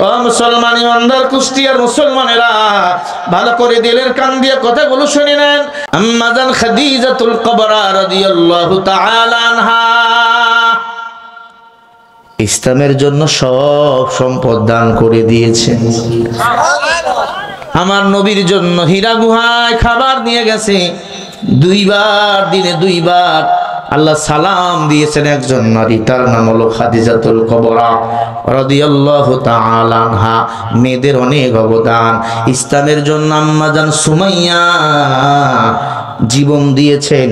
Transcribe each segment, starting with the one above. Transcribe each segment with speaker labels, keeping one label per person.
Speaker 1: ও মুসলমান ইমানদার কুষ্টিয়ার মুসলমানেরা, ভালো করে দিলের কান দিয়ে কথাগুলো শুনে নেন। আম্মা জান খাদিজাতুল কুবরা রাদিয়াল্লাহু তাআলা আনহা ইসলামের জন্য সব সম্পদ দান করে দিয়েছেন। আমার নবীর জন্য হীরা গুহায় খাবার নিয়ে গেছে, দুইবার, দিনে দুইবার আল্লাহ সালাম দিয়েছেন একজন নারী, তার নাম হলো খাদিজাতুল কুবরা রাদিয়াল্লাহু তাআলা আনহা। মেয়েদের অনেক অবদান ইসলামের জন্য। আম্মা জান সুমাইয়া জীবন দিয়েছেন,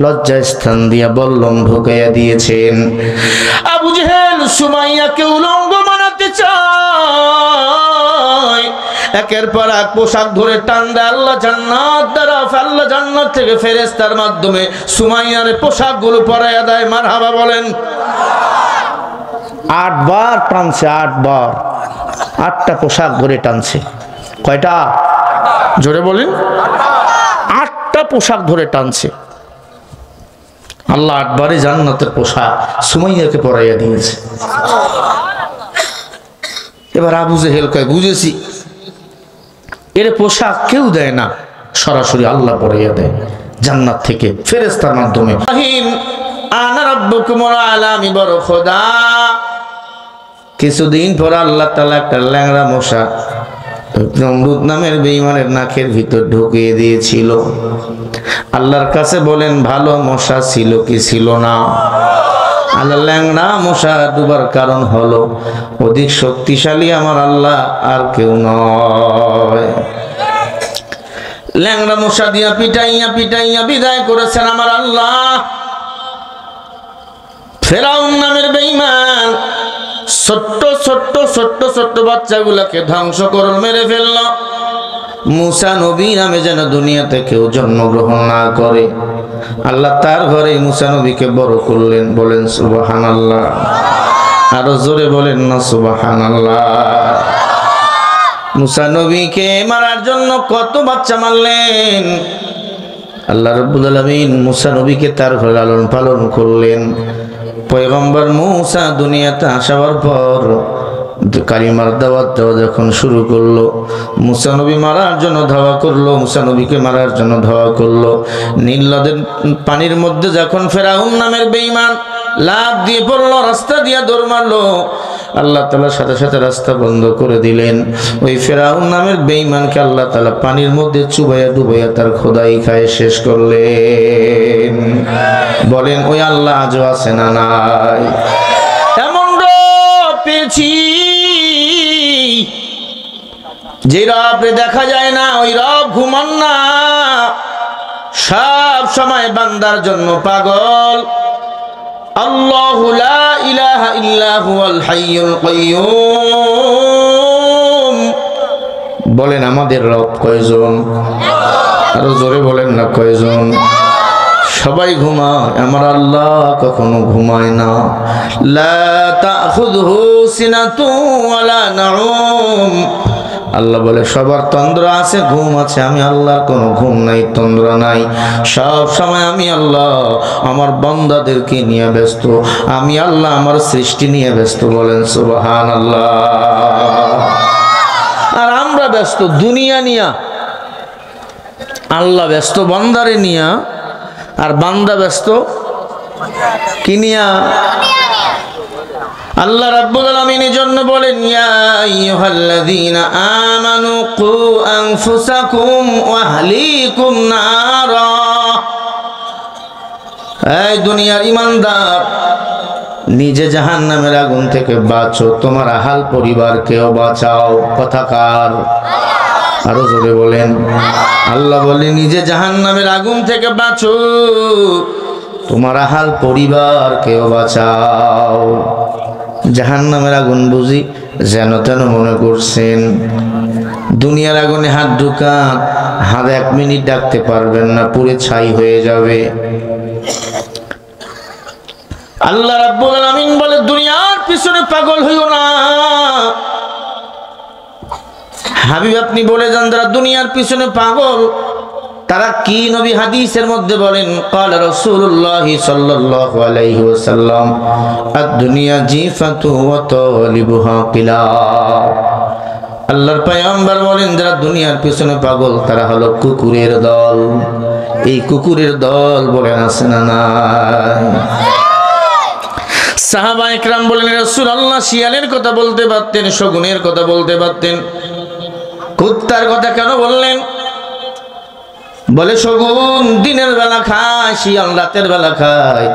Speaker 1: লজ্জা স্থান দিয়া বল্লম ঢুকাইয়া দিয়েছেন। আবু জেহেল সুমাইয়াকে উলঙ্গ বানাতে চায়, একের পর এক পোশাক ধরে টান দেয় আল্লাহ জান্নাত দ্বারা। আল্লাহ জান্নাত থেকে ফেরেশতার মাধ্যমে সুমাইয়ার পোশাকগুলো পরাইয়া দেয়। মারহাবা বলেন। 8 বার টানছে, 8 বার, 8টা পোশাক ধরে টানছে। কয়টা? জোরে বলেন। 8টা পোশাক ধরে টানছে। আল্লাহ 8 বারে জান্নাতের পোশাক সুমাইয়াকে পরাইয়া দিয়েছে। এবার আবু জেহেল কয়, বুঝেছি, এর পোশাক কেউ দেয় না, সরাসরি আল্লাহ পরাইয়া দেয় জান্নাত থেকে ফেরেশতার মাধ্যমে। আনা রাব্বুকুমুল আলা, আমি বড় খোদা। কিছুদিন পর আল্লাহ তাআলা একটা ল্যাংড়া মশা নমরুদ নামের বেঈমানের নাকের ভিতর ঢুকিয়ে দিয়েছিল। আল্লাহর কাছে বলেন, ভালো মশা ছিল কি ছিল না? আল্লাহ ল্যাংড়া মশা ডুবার কারণ হলো অধিক শক্তিশালী আমার আল্লাহ আর কেউ নয়। ল্যাংড়া মশা দিয়া পিটাইয়া পিটাইয়া বিদায় করেছেন আমার আল্লাহ। ফেরাউন নামের বেঈমান ছোট্ট ছোট্ট ছোট্ট ছোট্ট বাচ্চাগুলোকে ধ্বংস করে মেরে ফেলল। মুসা নবী নামে যেন দুনিয়াতে কেউ জন্মগ্রহণ না করে, আল্লাহ তার ঘরে মুসা নবীকে বড় করলেন। বলেন সুবহানাল্লাহ। আরো জোরে বলেন না সুবহানাল্লাহ। মুসা নবীকে মারার জন্য কত বাচ্চা মারলেন। আল্লাহ রাব্বুল আলামিন মুসা নবীকে তার ঘরে লালন পালন করলেন। পয়গম্বর মুসা দুনিয়াতে আসার পর কালিমার দাওয়াত দেওয়া যখন শুরু করলো, মুসা নবী মারার জন্য ধাওয়া করলো, মুসা নবীকে মারার জন্য ধাওয়া করলো। নীল নদের পানির মধ্যে যখন ফেরাউন নামের বেঈমান লাফ দিয়ে পড়লো, রাস্তা দিয়ে দৌড় মারলো, আল্লাহ তাআলা সাথে সাথে রাস্তা বন্ধ করে দিলেন। ওই ফেরাউন নামের বেঈমানকে আল্লাহ তাআলা পানির মধ্যে চুবাইয়া ডুবাইয়া তার খোদাই খায় শেষ করলেন। বলেন, ওই আল্লাহ আজও আছে না নাই? এমন রব পেয়েছি যে রব দেখা যায় না, ওই রব ঘুমান না, সব সময় বান্দার জন্য পাগল। আল্লাহু লা ইলাহা ইল্লা হুয়াল হাইয়ুল কাইয়্যুম। বলেন, আমাদের রব কয়জন? আরো জোরে বলেন না, কয়জন? সবাই ঘুমায়, আমার আল্লাহ কখনো ঘুমায় না। লা তাখুযুহু সিনাতুন ওয়ালা নাউম। আল্লাহ বলে, সবার তন্দ্রা আছে, ঘুম আছে, আমি আল্লাহর কোনো ঘুম নাই, তন্দ্রা নাই। সব সময় আমি আল্লাহ আমার বান্দাদেরকে নিয়ে ব্যস্ত, আমি আল্লাহ আমার সৃষ্টি নিয়ে ব্যস্ত। বলেন সুবহানাল্লাহ। আর আমরা ব্যস্ত দুনিয়া নিয়া, আল্লাহ ব্যস্ত বান্দারে নিয়া, আর বান্দা ব্যস্ত কি নিয়া? আল্লাহ রাব্বুল আলামিন এর জন্য বলেন, ইয়া আইয়ুহাল্লাযীনা আমানু কু আনফুসাকুম ওয়া আহলিকুম নারা। এই দুনিয়ার ঈমানদার, নিজে জাহান্নামের আগুন থেকে বাঁচো, তোমার আহাল পরিবারকেও বাঁচাও। কথা কার? আরো জোরে বলেন। আল্লাহ বলে, নিজে জাহান্নামের আগুন থেকে বাঁচো, তোমার আহাল পরিবারকেও বাঁচাও। জাহান্নামের আগুন বুঝি যেন তেন মনে করছেন? দুনিয়ার আগুনে হাত ঢুকান, হাত 1 মিনিট ডাকতে পারবেন না, পুরে ছাই হয়ে যাবে। আল্লাহ রাব্বুল আলামিন বলে, দুনিয়ার পিছনে পাগল হইও না। হাবিব আপনি বলে যান, যারা দুনিয়ার পিছনে পাগল, তারা কি নবী হাদিসের মধ্যে বলেন, ক্বালা রাসূলুল্লাহ সাল্লাল্লাহু আলাইহি ওয়াসাল্লাম, আদ-দুনিয়া জিফাতু ওয়া তালিবুহা কিলাব। আল্লাহর পয়গম্বর বলেন, যারা দুনিয়ার পিছনে পাগল তারা হলো কুকুরের দল। এই কুকুরের দল বলেন আছে না নাই? সাহাবা একরাম বলেন, রাসূলুল্লাহ শিয়ালের কথা বলতে পারতেন, শগুনের কথা বলতে পারতেন, কুত্তার কথা কেন বললেন? বলে শগুন দিনের বেলা খায়, শিয়াল রাতের বেলা খায়।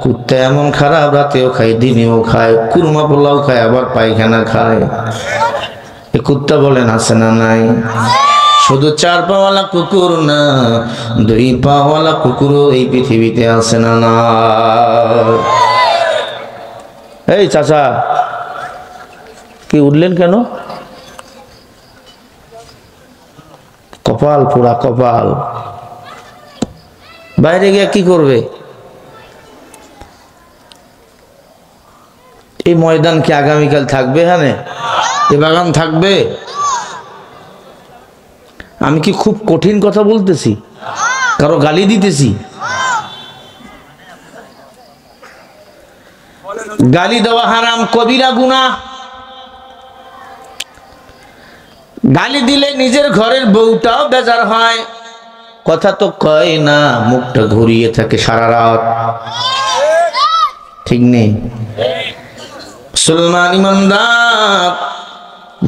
Speaker 1: কুত্তা এমন খারাপ, রাতেও খায় দিনেও খায়, কুরমা পোলাও খায় আবার পায়খানা খায়। এই কুত্তা বলেন আছে না নাই? শুধু 4 পাওয়ালা কুকুর না, 2 পাওয়ালা কুকুরও এই পৃথিবীতে আছে না না? এই চাচা কি উঠলেন কেন? কপাল পুরা কপাল। বাইরে গিয়ে কি করবে? এই ময়দান কি আগামীকাল থাকবে? হ্যাঁ, এ বাগান থাকবে? আমি কি খুব কঠিন কথা বলতেছি? কারো গালি দিতেছি? গালি দেওয়া হারাম, কবিরা গুনাহ। গালি দিলে নিজের ঘরের বউটাও বেজার হয়, কথা তো কয় না, মুখটা ঘুরিয়ে থাকে সারা রাত। ঠিক নেই? মুসলমান ইমানদার,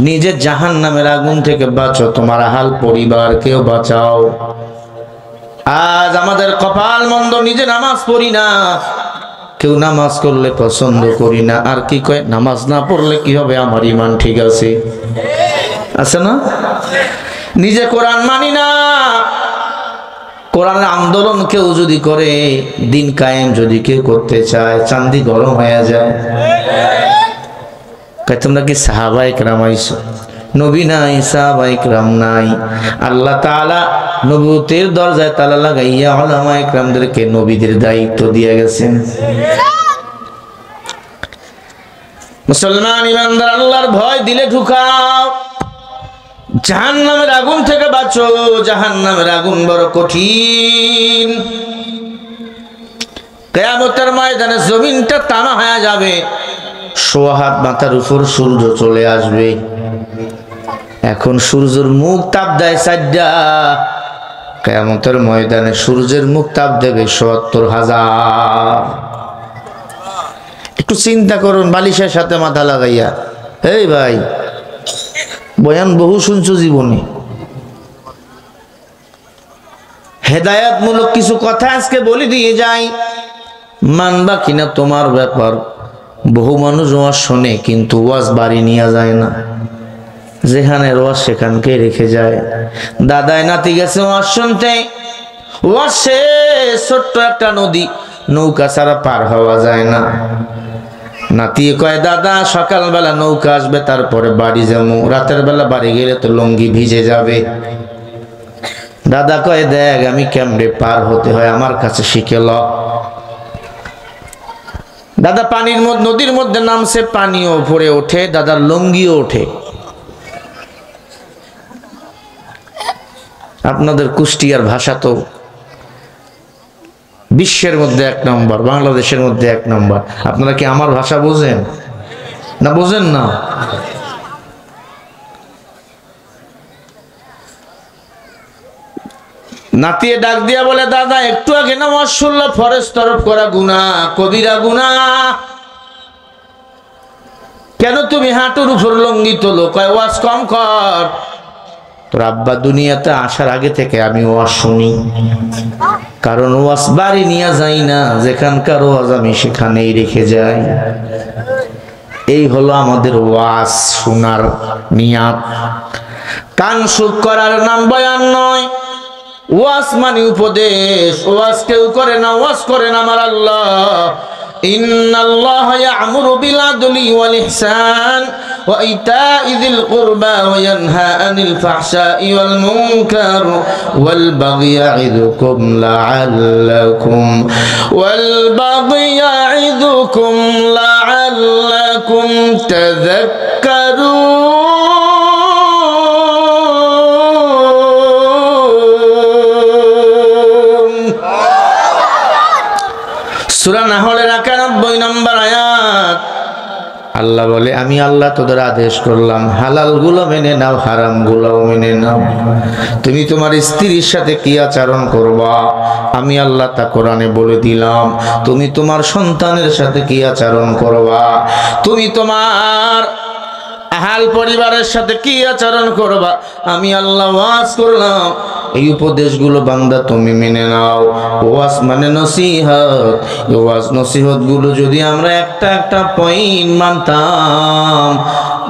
Speaker 1: নিজে জাহান্নামের আগুন থেকে বাঁচো, তোমার আহাল পরিবারকেও বাঁচাও। আজ আমাদের কপাল মন্দ, নিজে নামাজ পড়ি না, কেউ নামাজ করলে পছন্দ করি না। আর কি কয়, নামাজ না পড়লে কি হবে, আমার ইমান ঠিক আছে। আছে না? নিজে কোরআন মানি না, কোরআনের আন্দোলন কেউ যদি করে, দিন কায়েম যদি কেউ করতে চায়, চান্দি গরম হয়ে যায়। তোমরা কি সাহাবায়ে কেরাম আইছো? নবী নাই, সাহাবায়ে কেরাম নাই। আল্লাহ তাআলা নবুয়তের দরজায় তালা লাগাইয়া উলামায়ে কেরামদেরকে নবীদের দায়িত্ব দিয়ে গেছেন। মুসলমান ইমানদার, আল্লাহর ভয় দিলে ঢুকাও, জাহান্নামের আগুন থেকে বাঁচো। জাহান্নামের আগুন বড় কঠিন। কিয়ামতের ময়দানে জমিনটা তামা হয়ে যাবে, 1.5 হাত মাথার উপর সূর্য চলে আসবে। এখন সূর্যের মুখ তাপ দেয় 4টা, কিয়ামতের ময়দানে সূর্যের মুখ তাপ দেবে 70,000। একটু চিন্তা করুন, বালিশের সাথে মাথা লাগাইয়া। এই ভাই, বয়ান বহু শুনছো জীবনে, হেদায়েতমূলক কিছু কথা আজকে বলে দিয়ে যাই, মানবা কিনা তোমার ব্যাপার। বহু মানুষ ওয়াজ শোনে কিন্তু ওয়াজ বাড়ি নিয়ে যায় না, যেখানে ওয়াজ সেখানকে রেখে যায়। দাদায় নাতি গেছে ওয়াজ শুনতে, ওয়াজ শেষ, ছোট্ট একটা নদী, নৌকা ছাড়া পার হওয়া যায় না। নাতি কয়, দাদা সকালবেলা নৌকা আসবে, তারপরে বাড়ি যাবো, রাতের বেলা বাড়ি গেলে তো লুঙ্গি ভিজে যাবে। দাদা কয়, দেখ আমি কেমনে পার হতে হয়, আমার কাছে শিখে ল। দাদা পানির মধ্যে, নদীর মধ্যে নামছে, পানিও ভরে ওঠে, দাদার লুঙ্গিও ওঠে। আপনাদের কুষ্টিয়ার ভাষা তো বিশ্বের মধ্যে 1 নম্বর, বাংলাদেশের মধ্যে 1 নম্বর। আপনারা কি আমার ভাষা বোঝেন না? বোঝেন না? নাতিয়ে ডাক দিয়া বলে, দাদা একটু আগে নামাজ শুনলো, ফরজ তরফ করা গুনাহ, কবিরা গুনাহ, কেন তুমি হাঁটুর উপর লুঙ্গি তোলো? কয়, ওয়াজ কম কর। তোর আব্বা দুনিয়াতে আসার আগে থেকে আমি ওয়াজ শুনি, কারণ ওয়াজ বাড়ি নিয়ে যাই না, যেখানকার ওয়াজ আমি সেখানেই রেখে যাই। এই হলো আমাদের ওয়াজ শোনার নিয়াত। কান সুখ করার নাম বয়ান নয়। ওয়াজ মানে উপদেশ। ওয়াজ কেউ করে না, ওয়াজ করেন আমার আল্লাহ। ইন্নাল্লাহা ইয়া'মুরু বিল আদলি ওয়াল ইহসান ওয়া ইতা'i যিল কুরবা ওয়া ইয়ানহা আনিল ফাহশা'i ওয়াল মুনকার ওয়াল বাগই ইয়া'iদুকুম লা'আল্লাকুম তাযাক্কারুন। সূরা নাহলের 91 নম্বর আয়াত আল্লাহ বলে আমি আল্লাহ তোদের আদেশ করলাম হালাল গুলো মেনে নাও হারাম গুলো মেনে নাও তুমি তোমার স্ত্রীর সাথে কি আচরণ করবা আমি আল্লাহ তা কোরআনে বলে দিলাম তুমি তোমার সন্তানের সাথে কি আচরণ করবা তুমি তোমার আহাল পরিবারের সাথে কি আচরণ করবা আমি আল্লাহ ওয়াজ করলাম এই উপদেশগুলো বান্দা তুমি মেনে নাও ওয়াজ মানে নসিহত ওয়াজ নসিহত গুলো যদি আমরা একটা একটা পয়েন্ট মানতাম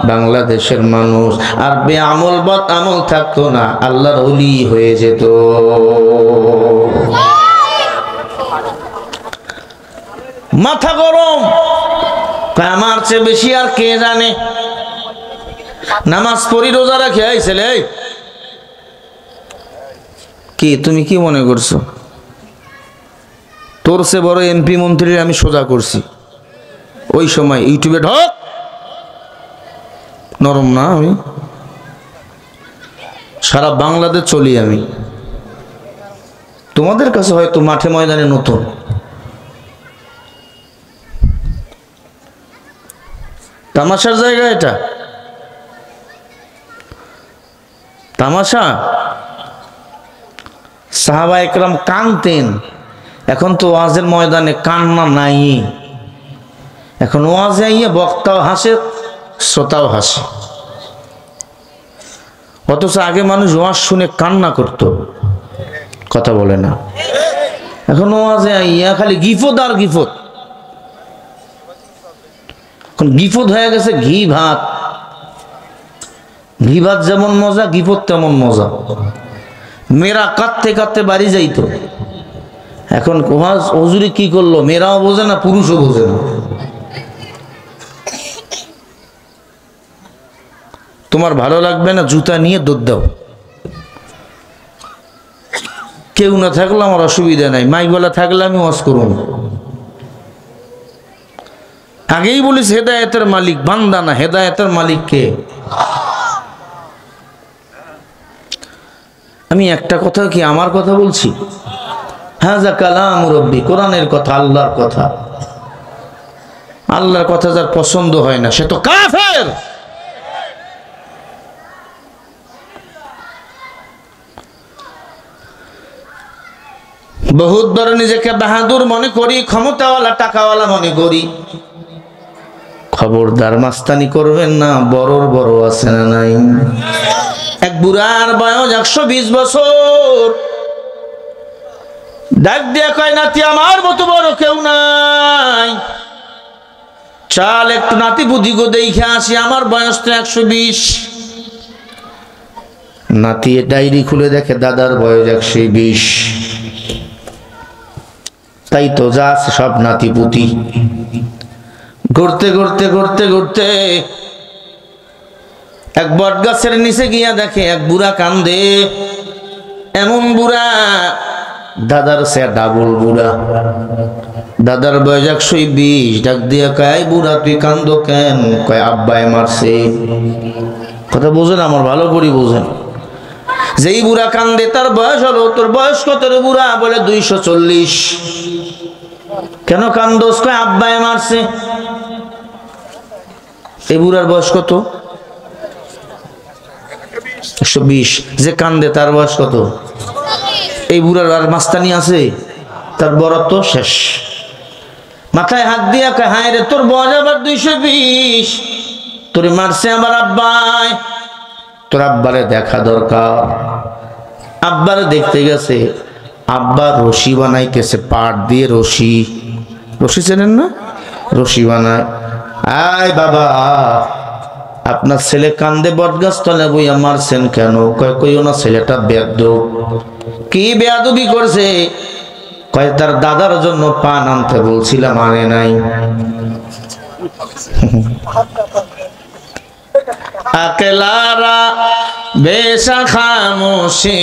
Speaker 1: বাংলাদেশের মানুষ আর বেআমল বদ আমল থাকতো না আল্লাহর ওলি হয়ে যেত মাথা গরম আমার চেয়ে বেশি আর কে জানে নামাজ পড়ি রোজা রাখি ছেলে কি তুমি কি মনে করছো তোর সে বড় এমপি মন্ত্রী আমি সোজা করছি ওই সময় ইউটিউবে ঢোক নরম না আমি সারা বাংলাদেশ চলি আমি তোমাদের কাছে হয়তো মাঠে ময়দানে নতুন তামাশার জায়গা এটা তামাশা সাহাবা একরাম কানতেন এখন তো ওয়াজের ময়দানে কান্না নাই এখন ওয়াজে আইয়া বক্তাও হাসে শ্রোতাও হাসে অথচ আগে মানুষ ওয়াজ শুনে কান্না করত কথা বলে না এখন ওয়াজে আইয়া খালি গিফত আর গিফত এখন গিফত হয়ে গেছে ঘি ভাত ঘি ভাত যেমন মজা গিফত তেমন মজা মেয়েরা কাঁদতে কাঁদতে বাড়ি যাইতো এখন ওয়াজ হুজুরি কি করলো মেয়েরাও বোঝে না পুরুষও বোঝে না তোমার ভালো লাগবে না জুতা নিয়ে দৌড় দাও কেউ না থাকলে আমার অসুবিধা নাই মাইক বলা থাকলে আমি ওয়াজ করুন আগেই বলিস হেদায়েতের মালিক বান্দা না হেদায়েতের মালিক কে আমি একটা কথা কি আমার কথা বলছি হাযা কালাম রাব্বি কোরআনের কথা আল্লাহর কথা আল্লাহর কথা যার পছন্দ হয় না সে তো কাফের বহুত বড় নিজেকে বাহাদুর মনে করি ক্ষমতাওয়ালা টাকাওয়ালা মনে করি খবরদার মাস্তানি করবেন না বড়র বড় আছে না নাই এক বুড়ার বয়স 120 বছর ডাক দিয়া কয় নাতি আমার মতো বড় কেউ নাই চাল একটু নাতি বুদ্ধি গো দেখে আসি আমার বয়স তো 120 নাতি ডায়েরি খুলে দেখে দাদার বয়স 120 তাই তো যা আছে সব নাতি পুতি ঘুরতে ঘুরতে ঘুরতে ঘুরতে এক বট গাছের নিচে গিয়া দেখে এক বুড়া কান্দে এমন বুড়া দাদার সে ডাবল বুড়া দাদার বয়স 120 ডাক দিয়া কয় বুড়া তুই কান্দো কেন কয় আব্বাই মারছে কথা বোঝেন আমার ভালো করে বোঝেন যেই বুড়া কান্দে তার বয়স হলো তোর বয়স কত রে বুড়া বলে 240 কেন কান্দোস কয় আব্বাই মারছে এই বুড়ার বয়স কত 120 যে কান্দে তার বয়স কত এই বুড়ার আর মাস্তানি আছে তার বরত্ব শেষ মাথায় হাত দিয়া কয় হায় রে তোর বয়স আবার 220 তোরে মারছে আবার আব্বাই তোর আব্বারে দেখা দরকার আব্বারে দেখতে গেছে আব্বা রশি বানাইতেছে পাট দিয়ে রশি চেনেন না রশি বানায় আয় বাবা আপনার ছেলে কান্দে বটগাছ তলে বইয়া মারছেন কেন কয় কইও না ছেলেটা বেয়াদব কি বেয়াদবি করছে কয় তার দাদার জন্য পান আনতে বলছিলাম আনে নাই আকলারা বেশা খামোশি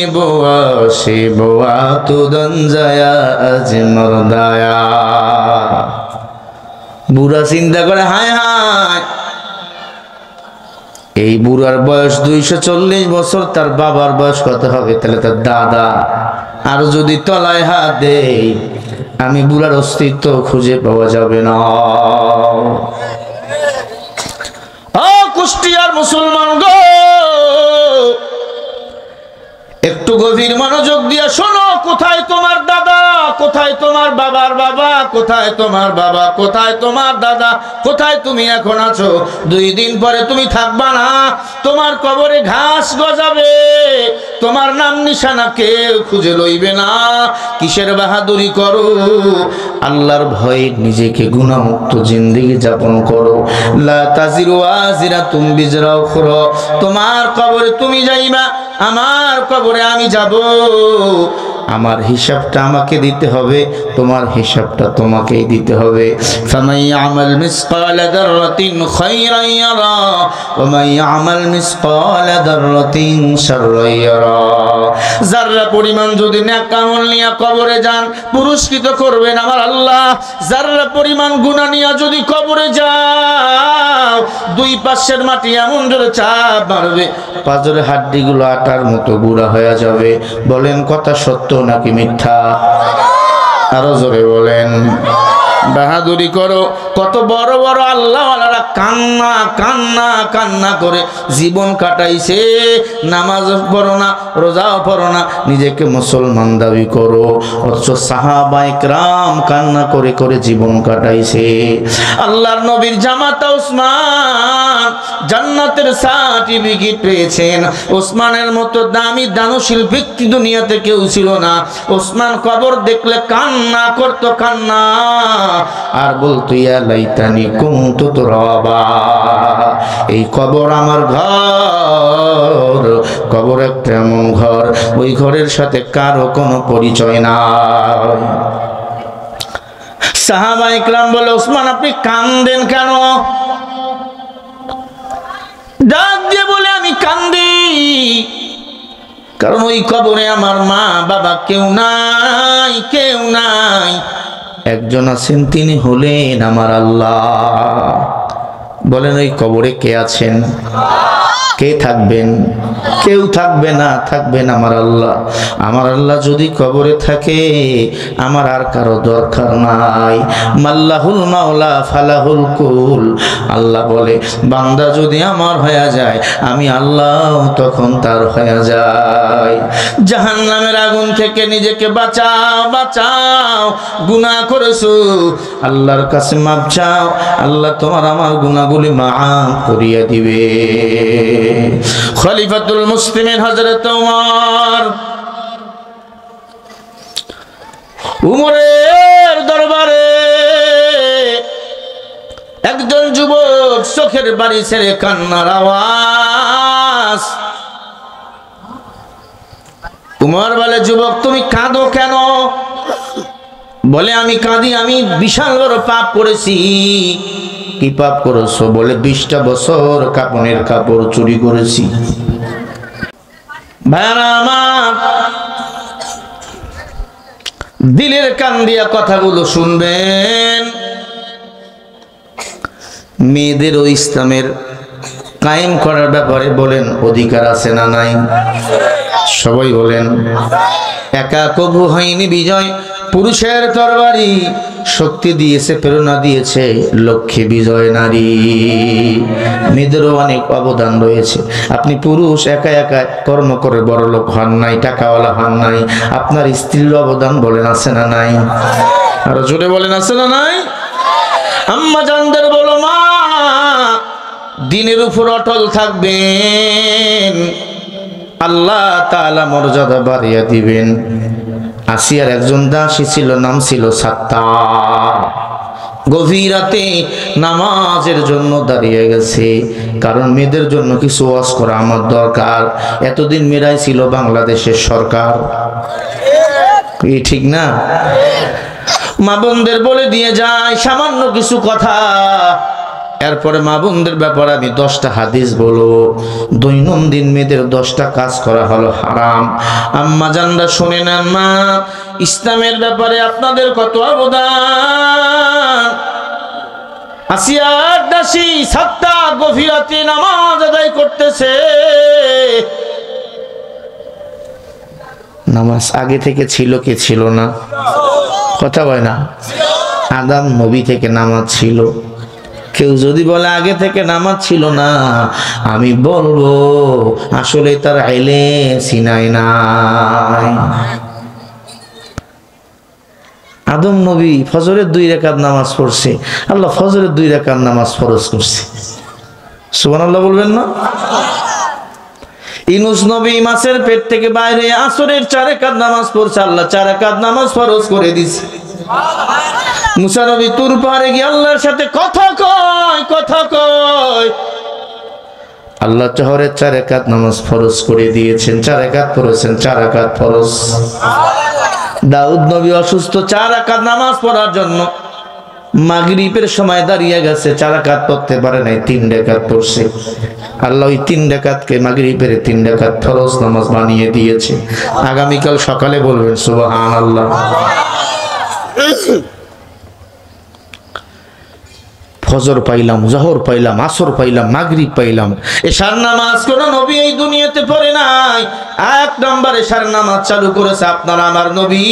Speaker 1: বোয়া তুদন জায়া আজ মরদায়া বুড়া চিন্তা করে হায় হায় এই বুড়ার বয়স 240 বছর তার বাবার বয়স কত হবে তাহলে তার দাদা আর যদি তলায় হাত দেই আমি বুড়ার অস্তিত্ব খুঁজে পাওয়া যাবে না। ও কুষ্টিয়ার মুসলমান গো, একটু গভীর মনোযোগ দিয়ে শোনো। কোথায় তোমার দাদা, কোথায় তোমার বাবার বাবা, কোথায় তোমার বাবা, কোথায় তোমার দাদা, কোথায় তুমি এখন আছো? 2 দিন পরে তুমি থাকবা না, তোমার কবরে ঘাস গজাবে, তোমার নাম নিশানা কেউ খুঁজে লইবে না। কিসের বাহাদুরি করো? আল্লাহর ভয়ে নিজেকে গুনাহমুক্ত জিন্দেগি যাপন করো। লা তাজিরু ওয়াজিরাতুম বিজরা উখরা। তোমার কবরে তুমি যাইবা, আমার কবরে আমি যাব। আমার হিসাবটা আমাকে দিতে হবে, তোমার হিসাবটা তোমাকেই দিতে হবে। ফামান ইয়ামাল মিসকালা যাররাতিন খায়রান ইয়ারা ওয়া মান ইয়ামাল মিসকালা যাররাতিন শাররান ইয়ারা। যাররা পরিমাণ যদি নেক আমল নিয়ে কবরে যান, পুরস্কৃত করবেন আমার আল্লাহ। যাররা পরিমাণ গুনাহ নিয়ে যদি কবরে যাও, 2 পাশের মাটি এমন জোরে চাপ মারবে, পাঁজরের হাড্ডিগুলো আটার মতো গুঁড়া হয়ে যাবে। বলেন কথা সত্য নাকি মিথ্যা? আরো জোরে বলেন। বাহাদুরি করো। কত বড় বড় আল্লাহওয়ালারা কান্না কান্না কান্না করে জীবন কাটাইছে। নামাজ পড়ো না, রোজাও পড়ো না, নিজেকে মুসলমান দাবি করো, অথচ সাহাবায়ে কেরাম কান্না করে করে জীবন কাটাইছে। আল্লাহর নবীর জামাতা ওসমান জান্নাতের সার্টিফিকেট পেয়েছেন। ওসমানের মতো দামি দানশীল ব্যক্তি দুনিয়াতে কেউ ছিল না। ওসমান কবর দেখলে কান্না করতো, কান্না, আর বলতো ইয়া লাইতানি কুনতু তুরাবা। এই কবর আমার ঘর, কবর একটা এমন ঘর, ওই ঘরের সাথে কারো কোনো পরিচয় নাই। সাহাবায়ে কেরাম বলে, ওসমান আপনি কান্দেন কেন? ডাক দিয়ে বলে, আমি কান্দি কারণ ওই কবরে আমার মা বাবা কেউ নাই, কেউ নাই। একজন আছেন, তিনি হলেন আমার আল্লাহ। বলেন ওই কবরে কে আছেন? কে থাকবেন? কেউ থাকবে না, থাকবেন আমার আল্লাহ। আমার আল্লাহ যদি কবরে থাকে, আমার আর কারো দরকার নাই। মাল্লাহুল মাওলা ফালাহুল কুল। আল্লাহ বলে, বান্দা যদি আমার হয়ে যায়, আমি আল্লাহ তখন তার হয়ে যায়। জাহান্নামের আগুন থেকে নিজেকে বাঁচাও, বাঁচাও। গুনাহ করেছো, আল্লাহর কাছে মাপ চাও, আল্লাহ তোমার আমার গুনাহগুলি মাফ করিয়ে দিবে। খলিফাতুল মুসলিমিন হযরত উমরের দরবারে একজন যুবক চোখের বাড়ি ছেড়ে কান্নার আওয়াজ। উমর বলে, যুবক তুমি কাঁদো কেন? বলে, আমি কাঁদি, আমি বিশাল বড় পাপ করেছি। কি পাপ করেছো? বলে, 20টা বছর কাপনের কাপড় চুরি করেছি। ভাইরা আমার, দিলের কান দিয়া কথাগুলো শুনবেন। মেয়েদেরও ইসলামের কায়েম করার ব্যাপারে বলেন অধিকার আছে না নাই? সবাই বলেন। একা কবু হয়নি বিজয়, পুরুষের তরবারি শক্তি দিয়েছে, প্রেরণা দিয়েছে লক্ষ্মী বিজয় নারী। মেয়েদেরও অনেক অবদান রয়েছে। আপনি পুরুষ একা একা কর্ম করে বড় লোক হন নাই, টাকাওয়ালা হন নাই। আপনার স্ত্রীর অবদান বলেন আছে না নাই? আরো জোরে বলেন আছে না নাই? আম্মা জানদের বলো, মা দিনের উপর অটল থাকবেন, আল্লাহ তাআলা মর্যাদা বাড়িয়ে দিবেন। আসিয়ার একজন দাসী ছিল, নাম ছিল সাত্তা। গভীর রাতে নামাজের জন্য দাঁড়িয়ে গেছে, কারণ মেয়েদের জন্য কিছু ওয়াজ করা আমার দরকার। এতদিন মেয়েরাই ছিল বাংলাদেশের সরকার, ঠিক না? মা বোনদের বলে দিয়ে যায় সামান্য কিছু কথা। এরপরে মা বোনদের ব্যাপারে আমি 10টা হাদিস বলবো। দৈনন্দিন মেয়েদের 10টা কাজ করা হলো হারাম। আম্মা জানরা শুনে নেন, মা ইসলামের ব্যাপারে আপনাদের কত অবদান। আসিয়ার দাসী সাত্তা গভীর রাতে নামাজ আদায় করতেছে। নামাজ আগে থেকে ছিল কি ছিল না? কথা বলে না? আদম নবী থেকে নামাজ ছিল। কেউ যদি বলে আগে থেকে নামাজ ছিল না, আমি বলবো আসলে তার ইলম সিনাই নাই। আদম নবী ফজরের 2 রাকাত নামাজ পড়ছে, আল্লাহ ফজরের 2 রাকাত নামাজ ফরজ করছে। সুবহানাল্লাহ বলবেন না? ইউনূস নবী মাছের পেট থেকে বাইরে আসরের 4 রাকাত নামাজ পড়ছে, আল্লাহ 4 রাকাত নামাজ ফরজ করে দিয়েছে। মুসা নবী তুর পাহাড়ে গিয়ে আল্লাহর সাথে কথা কয়, আল্লাহ জোহরের 4 রাকাত নামাজ ফরজ করে দিয়েছেন। 4 রাকাত পড়েছেন, 4 রাকাত ফরজ। দাউদ নবী অসুস্থ, 4 রাকাত নামাজ পড়ার জন্য মাগরিবের সময় দাঁড়িয়ে গেছে, 4 রাকাত পড়তে পারে নাই, 3 রাকাত পড়ছে। আল্লাহ ওই 3 রাকাতকে মাগরিবের 3 রাকাত ফরজ নামাজ বানিয়ে দিয়েছে। আগামীকাল সকালে বলবেন সুবহানাল্লাহ। ফজর পাইলাম, জোহর পাইলাম, আসর পাইলাম, মাগরিব পাইলাম, এশার নামাজ কোন নবী এই দুনিয়াতে পড়ে নাই। 1 নম্বর এশার নামাজ চালু করেছে আপনার আমার নবী,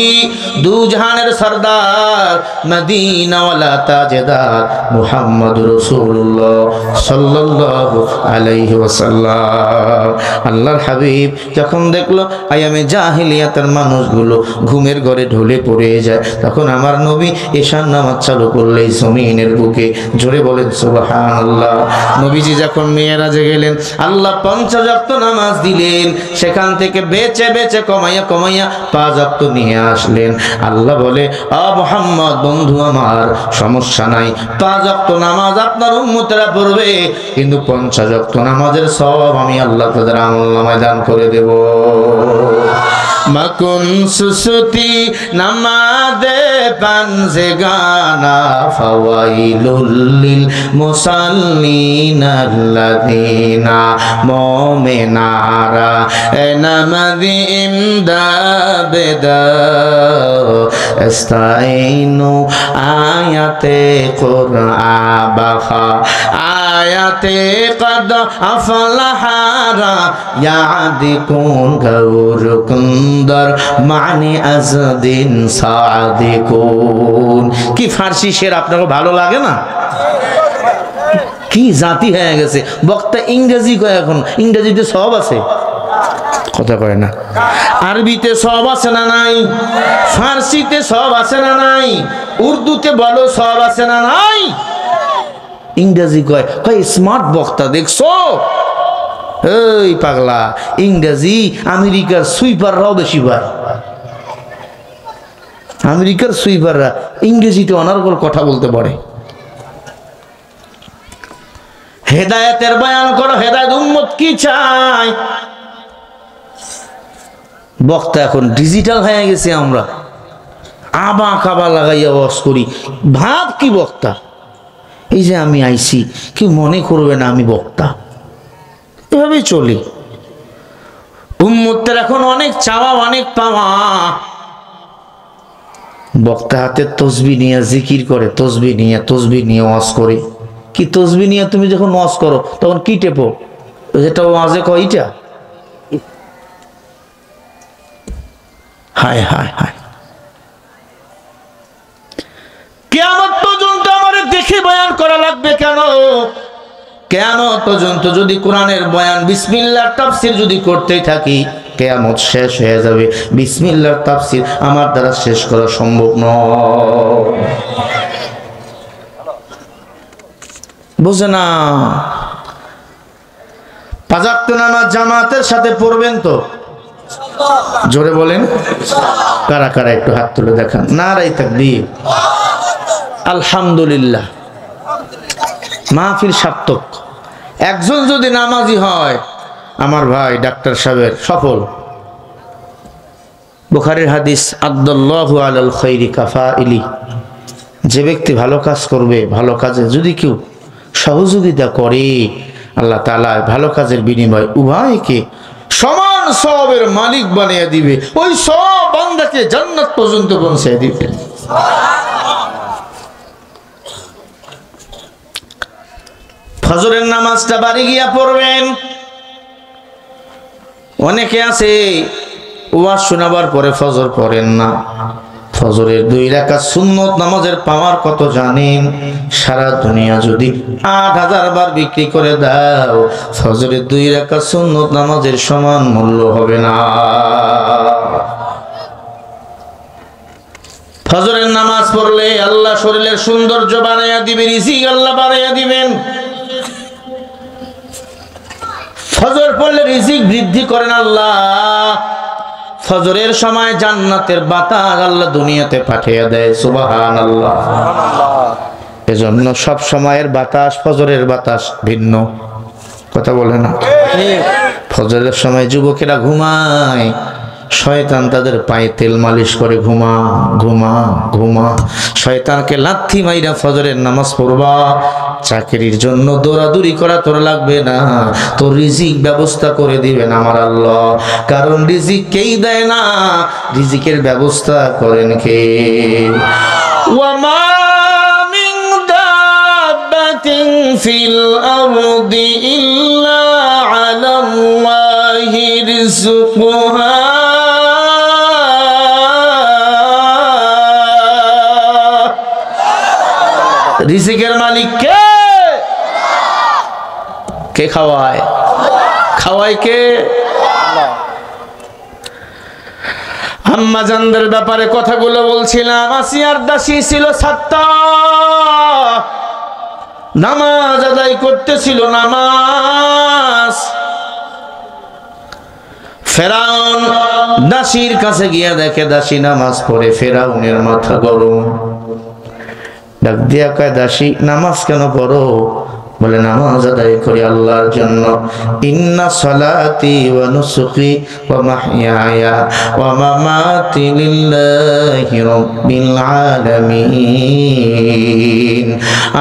Speaker 1: দু জাহানের সরদার, মদিনাওয়ালা তাজেদার মুহাম্মদুর রাসূলুল্লাহ সাল্লাল্লাহু আলাইহি ওয়াসাল্লাম। আল্লাহর হাবিব যখন দেখলো আয়ামে জাহিলিয়াতের মানুষগুলো ঘুমের ঘরে ঢলে পড়ে যায়, তখন আমার নবী এশার নামাজ চালু করলেই জমিনের বুকে, জোরে বলেন সুবহানাল্লাহ। নবীজি যখন মিরাজে গেলেন, আল্লাহ 50 ওয়াক্ত নামাজ দিলেন, সেখান থেকে বেচে বেচে কমাইয়া 5 ওয়াক্ত নিয়ে আসলেন। আল্লাহ বলে, আ মুহাম্মদ বন্ধু আমার, সমস্যা নাই, 5 ওয়াক্ত নামাজ আপনার উম্মতেরা পড়বে, কিন্তু 50 ওয়াক্ত নামাজের সওয়াব আমি আল্লাহ তাদের আমলনামায় দান করে দেব। মাকুন সুসুতি নামাজে পানজে গানা ফাওয়াইলুল লিল মুসাল্লিনাল্লাযিনা মুমিনারা নামাজি ইমদাবেদা ইস্তাইনু আয়াতে কুরআন বাখা আয়াতে কদ আফলাহারা ইয়াদিকুন গৌরকুন্দর মানে আজদিন সাদিকুন। কি ফার্সি শের আপনাকে ভালো লাগে না? কি জাতি হয়ে গেছে, বক্তা ইংরেজি কয়, এখন ইংরেজিতে সব আছে, কথা কয় না। আরবিতে সব আছে না নাই? ফার্সিতে সব আছে না নাই? উর্দুতে বলো সব আছে না নাই? ইংরেজি কয় স্মার্ট বক্তা দেখছো? এই পাগলা, ইংরেজি আমেরিকার সুইপাররাও বেশি পায়। আমেরিকার সুইপাররা ইংরেজিতে অনার্গল কথা বলতে পারে। হেদায়েতের বয়ান করো, হেদায়েত উম্মত কি চায়? বক্তা এখন ডিজিটাল হয়ে গেছে, আমরা আবা কাবা লাগাইয়া ওয়াজ করি, ভাব কি বক্তা। এই যে আমি আইছি, কি মনে করবে না আমি বক্তা, এভাবে চলি। উম্মতের এখন অনেক চাওয়া, অনেক পাওয়া। বক্তা হাতে তসবিহ নিয়ে জিকির করে, তসবিহ নিয়ে ওয়াজ করে। কি তসবিহ নিয়ে তুমি যখন ওয়াজ করো তখন কি টেপো? যেটা ওয়াজে কয় এটা, হায় হায় হায়। কিয়ামত পর্যন্ত আমারে দেখে বয়ান করা লাগবে কেন? কিয়ামত পর্যন্ত যদি কোরআনের বয়ান বিসমিল্লাহর তাফসীর যদি করতে থাকি, কিয়ামত শেষ হয়ে যাবে। বিসমিল্লাহর তাফসীর আমার দ্বারা শেষ করা সম্ভব নয়। বুঝে না? 5 ওয়াক্ত নামাজ জামাতের সাথে পড়বেন তো? জোরে বলেন। কারা কারা একটু হাত তুলে দেখান। নারায়ে তাকবীর, আলহামদুলিল্লাহ। মাহফিল সার্থক। একজন যদি নামাজি হয়, আমার ভাই ডাক্তার সাহেবের সফল। বুখারীর হাদিস, আদাল্লাহু আলাল খাইরি কাফাইলি, যে ব্যক্তি ভালো কাজ করবে, ভালো কাজে যদি কেউ সহযোগিতা করে, আল্লাহ তাআলা ভালো কাজের বিনিময়ে উভয়কে সমান সওয়াবের মালিক বানিয়ে দিবে। ওই সব বান্দাকে জান্নাত পর্যন্ত পৌঁছে দিবে। ফজরের নামাজটা বাড়ি গিয়া পড়বেন। অনেকে আছে ওয়াজ শোনাবার পরে ফজর পড়েন না, ফজরের 2 রাকাত সুন্নত নামাজের পাওয়ার কত জানেন? সারা দুনিয়া যদি 8000 বার বিক্রি করে দাও, ফজরের 2 রাকাত সুন্নত নামাজের সমান মূল্য হবে না। ফজরের নামাজ পড়লে আল্লাহ শরীরের সৌন্দর্য বাড়াইয়া দিবে, রিজিক আল্লাহ বাড়াইয়া দিবেন। ফজর পড়লে রিজিক বৃদ্ধি করেন আল্লাহ। ফজরের সময় জান্নাতের বাতাস আল্লাহ দুনিয়াতে পাঠিয়ে দেয়, সুবহানাল্লাহ। এজন্য সব সময়ের বাতাস ফজরের বাতাস ভিন্ন। কথা বলে না? ফজরের সময় যুবকেরা ঘুমায়, শয়তান তাদের পায়ে তেল মালিশ করে, ঘুমা ঘুমা ঘুমা। শয়তানকে লাথি মাইরা ফজরের নামাজ পড়বা। চাকরির জন্য দৌড়াদৌড়ি করা তোর লাগবে না, তোর রিজিক ব্যবস্থা করে দিবেন আমার আল্লাহ। কারণ রিজিক কেই দেয় না, রিজিকের ব্যবস্থা করেন কে? ওয়ামা মিন দাব্বাতিন ফিল আরদি ইল্লা আলাল্লাহি রিজকুহা। রিজিকের মালিক কে? কে খাওয়ায়? খাওয়ায় কে? আম্মা জানদের ব্যাপারে কথাগুলো বলছিলাম। আসিয়ার দাসী ছিল 7টা, নামাজ আদায় করতেছিল, নামাজ। ফেরাউন দাসীর কাছে গিয়া দেখে দাসী নামাজ পড়ে। ফেরাউনের মাথা গরম, ডাক দিয়া কয়, দাসী নামাজ কেন পড়ো? বলে, নামাজ আদায় করি আল্লাহর জন্য। ইন্না সালাতি ওয়া নুসুকি ওয়া মাহইয়ায়া ওয়া মামাতি লিল্লাহি রাব্বিল আলামিন।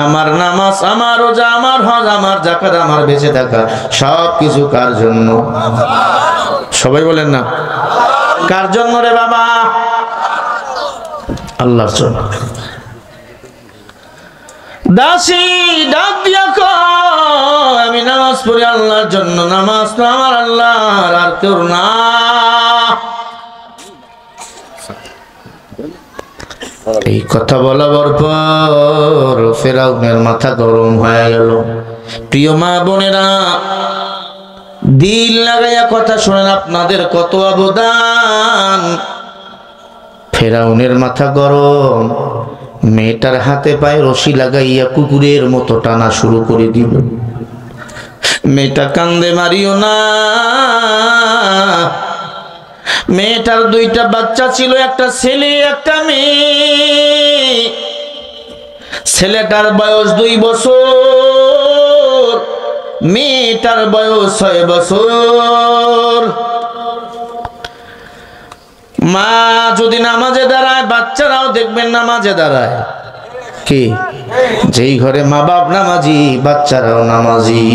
Speaker 1: আমার নামাজ, আমার রোজা, আমার হজ, আমার যাকাত, আমার বেঁচে থাকা সব কিছু কার জন্য? সবাই বলেন না, কার জন্য রে বাবা? আল্লাহর জন্য। দাসী ডাক দিয়া কয়, আমি নামাজ পড়ি আল্লাহর জন্য, নামাজ তো আমার আল্লাহর, আর কেউ না। এই কথা বলার পর ফেরাউনের মাথা গরম হয়ে গেল। প্রিয় মা বোনেরা, দিল লাগাইয়া কথা শুনেন, আপনাদের কত অবদান। ফেরাউনের মাথা গরম, মেয়েটার হাতে পায়ে রশি লাগাইয়া কুকুরের মতো টানা শুরু করে দিল। মেয়েটা কান্দে, মারিও না। মেয়েটার 2টা বাচ্চা ছিল, একটা ছেলে একটা মেয়ে। ছেলেটার বয়স 2 বছর, মেয়েটার বয়স 6 বছর। মা যদি নামাজে দাঁড়ায়, বাচ্চারাও দেখবেন নামাজে দাঁড়ায়। কি? যেই ঘরে মা বাপ নামাজি, বাচ্চারাও নামাজি।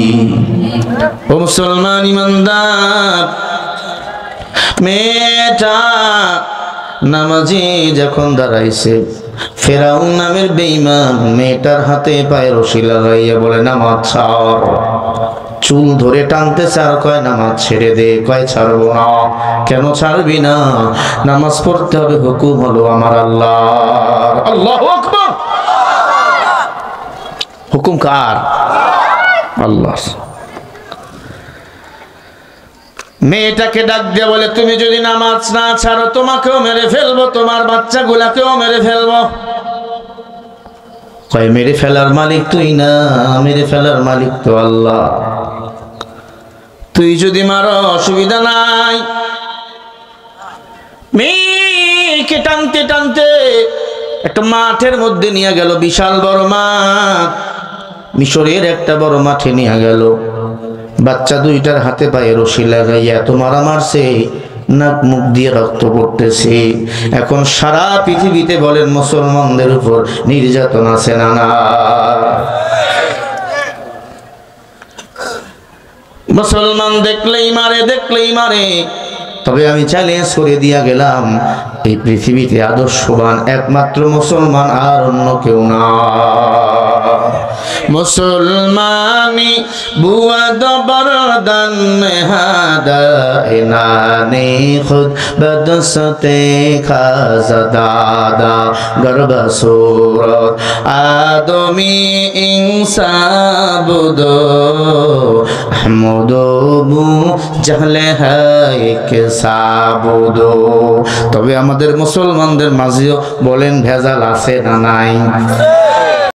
Speaker 1: ও মুসলমান ইমানদার, মেয়েটা নামাজি যখন দাঁড়াইছে, ফেরাউন নামের বেঈমান মেয়েটার হাতে পায়ে রশি লাগাইয়া বলে, নামাজ ছাড়। চুল ধরে টানতেছে আর কয়, নামাজ ছেড়ে দে। কয়, ছাড়বো না। কেন ছাড়বি না? নামাজ পড়তে হবে, হুকুম হলো আমার আল্লাহর। আল্লাহু আকবার। হুকুম কার? আল্লাহ। মেয়েটাকে ডাক দিয়ে বলে, তুমি যদি নামাজ না ছাড়ো, তোমাকেও মেরে ফেলবো, তোমার বাচ্চাগুলাকেও মেরে ফেলবো। কয়, মেরে ফেলার মালিক তুই না, মেরে ফেলার মালিক তো আল্লাহ। তুই যদি মারো অসুবিধা নাই। মেয়েকে টানতে টানতে একটা মাঠের মধ্যে নিয়ে গেল, বিশাল বড় মাঠ, মিশরের একটা বড় মাঠে নিয়ে গেল। বাচ্চা 2টার হাতে পায়ে রশি লাগাইয়া এত মারা মারছে, নাক মুখ দিয়ে রক্ত পড়তেছে। এখন সারা পৃথিবীতে বলেন মুসলমানদের উপর নির্যাতন আছে না? না। মুসলমান দেখলেই মারে, দেখলেই মারে। তবে আমি চ্যালেঞ্জ করে দিয়া গেলাম, এই পৃথিবীতে আদর্শবান একমাত্র মুসলমান, আর অন্য কেউ না। মুসলমানি বুয়া দবরদান दाइनानी खुद बदसते खाज़दादा गर्भ सूरत आदमी इंसाबुदो अहमदो बु जहले है के साबुदो। তবে আমাদের মুসলমানদের মাঝেও বলেন ভেজাল আছে না নাই?